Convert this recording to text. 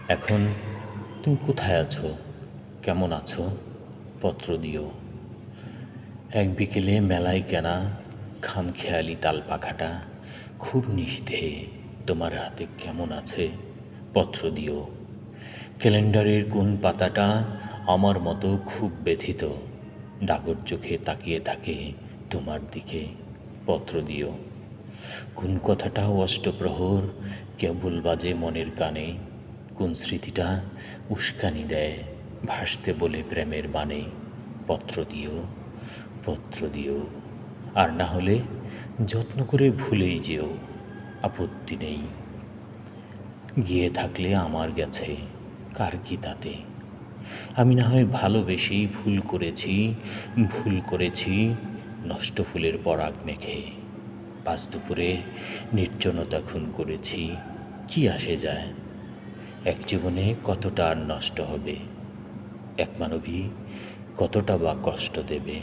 এখন তুমি কোথায় আছো, কেমন আছো? পত্র দিও। এক বিকেলে মেলায় কেনা খামখেয়ালি তাল পাখাটা খুব নিষিদ্ধে তোমার হাতে কেমন আছে? পত্র দিও। ক্যালেন্ডারের কোন পাতাটা আমার মতো খুব ব্যথিত, ডাগর চোখে তাকিয়ে থাকে তোমার দিকে? পত্র দিও। কোন কথাটা অষ্টপ্রহর কেবল বাজে মনের কানে, কোন স্মৃতিটা উস্কানি দেয় ভাসতে বলে প্রেমের বাণে? পত্র দিও, পত্র দিও। আর না হলে যত্ন করে ভুলেই যেও, আপত্তি নেই। গিয়ে থাকলে আমার গেছে, কার কি তাতে? আমি না হয় ভালোবেসেই ভুল করেছি নষ্ট ফুলের পরাগ মেখে। পাঁচ দুপুরে নির্জনতা খুন করেছি, কি আসে যায়? এক জীবনে কতটা আর নষ্ট হবে, এক মানবী কতটা বা কষ্ট দেবে?